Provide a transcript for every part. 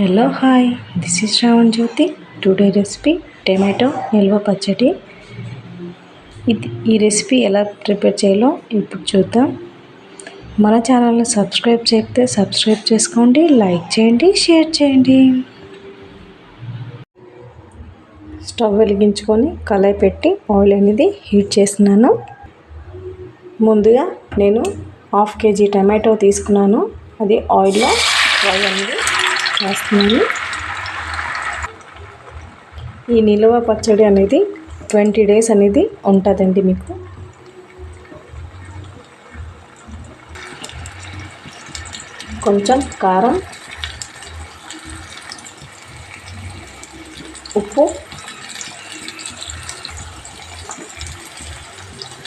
Hello hi, this is Sravan Jyothi. Today recipe tomato నిల్వ పచ్చడి. ఈ రెసిపీ ఎలా ప్రిపేర్ చేయాలో ఇప్పుడు చూద్దాం. మన ఛానల్ని సబ్స్క్రైబ్ చేయకపోతే సబ్స్క్రైబ్ చేసుకోండి, లైక్ చేయండి, షేర్ చేయండి. స్టవ్ వెలిగించుకొని కళాయి పెట్టి ఆయిల్ అనేది హీట్ చేస్తున్నాను. ముందుగా నేను 1/2 kg టమాటో తీసుకున్నాను. అది ఆయిల్లో ఫ్రై అనేది వేస్తున్నాను. ఈ నిల్వ పచ్చడి అనేది 20 days అనేది ఉంటుందండి మీకు. కొంచెం కారం, ఉప్పు,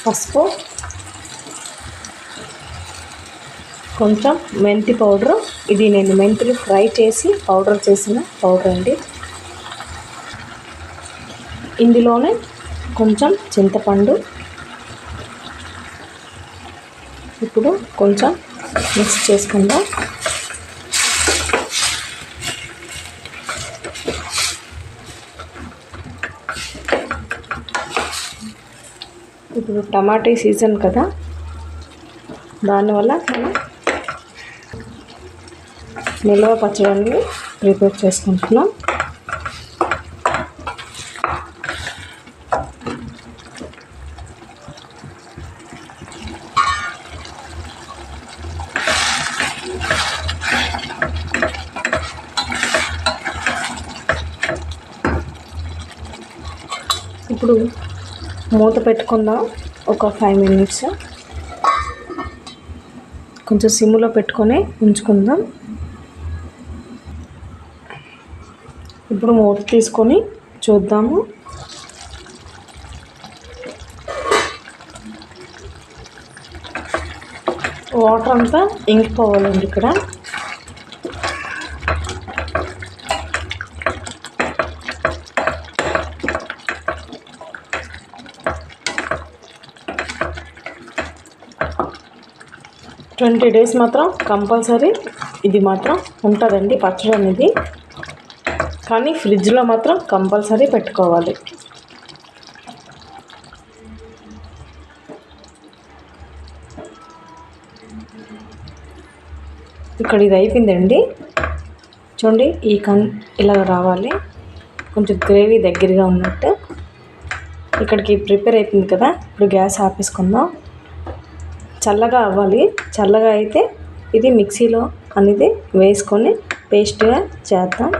పసుపు, కొంచెం మెంతి పౌడరు. ఇది నేను మెంతులు ఫ్రై చేసి పౌడర్ చేసిన పౌడర్ అండి. ఇందులోనే కొంచెం చింతపండు. ఇప్పుడు కొంచెం మిక్స్ చేసుకుందాం. ఇప్పుడు టమాటా సీజన్ కదా, దానివల్ల మనం నిల్వ పచ్చడిని ప్రిపేర్ చేసుకుంటున్నాం. ఇప్పుడు మూత పెట్టుకుందాం ఒక 5 minutes. కొంచెం సిమ్లో పెట్టుకొని ఉంచుకుందాం. ఇప్పుడు మూత తీసుకొని చూద్దాము. వాటర్ అంతా ఇంకిపోవాలండి. ఇక్కడ ట్వంటీ డేస్ మాత్రం కంపల్సరీ ఇది మాత్రం ఉంటుందండి పచ్చడి అనేది. కానీ ఫ్రిడ్జ్లో మాత్రం కంపల్సరీ పెట్టుకోవాలి. ఇక్కడ ఇది అయిపోయిందండి. చూడండి, ఇలా రావాలి. కొంచెం గ్రేవీ దగ్గరగా ఉన్నట్టు. ఇక్కడికి ప్రిపేర్ అయిపోయింది కదా. ఇప్పుడు గ్యాస్ ఆపేసుకుందాం. చల్లగా అవ్వాలి. చల్లగా అయితే ఇది మిక్సీలో అనేది వేసుకొని పేస్ట్గా చేద్దాం.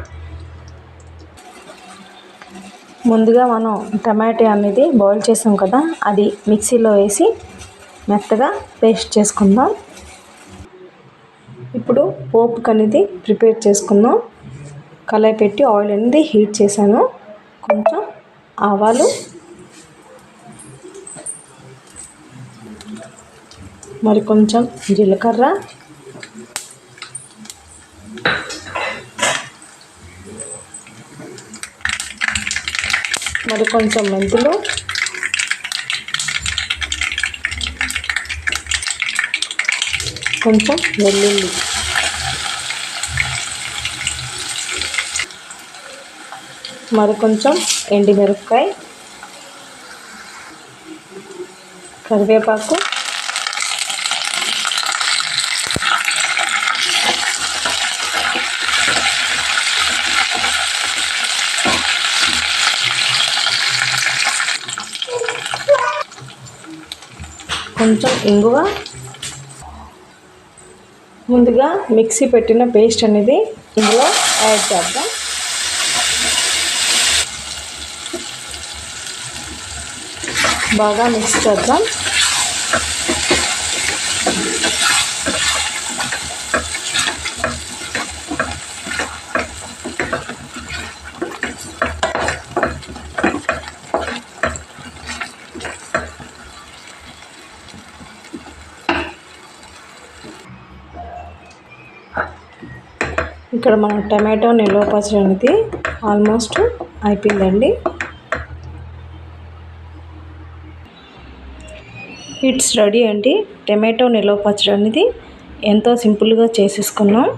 ముందుగా మనం టమాటా అనేది బాయిల్ చేసాం కదా, అది మిక్సీలో వేసి మెత్తగా పేస్ట్ చేసుకుందాం. ఇప్పుడు పోపుకి అనేది ప్రిపేర్ చేసుకుందాం. కళాయి పెట్టి ఆయిల్ అనేది హీట్ చేశాను. కొంచెం ఆవాలు, మరి కొంచెం జీలకర్ర, మరి కొంచెం మెంతులు, కొంచెం వెల్లుల్లి, మరి కొంచెం ఎండుమిరపకాయ, కరివేపాకు, కొంచెం ఇంగువ. ముందుగా మిక్సీ పెట్టిన పేస్ట్ అనేది ఇందులో యాడ్ చేద్దాం. బాగా మిక్స్ చేద్దాం. ఇక్కడ మన టమాటో నిల్వ పచ్చడి అనేది ఆల్మోస్ట్ అయిపోయిందండి. ఇట్స్ రెడీ అండి. టమాటో నిల్వ పచ్చడి అనేది ఎంతో సింపుల్గా చేసేసుకున్నాం.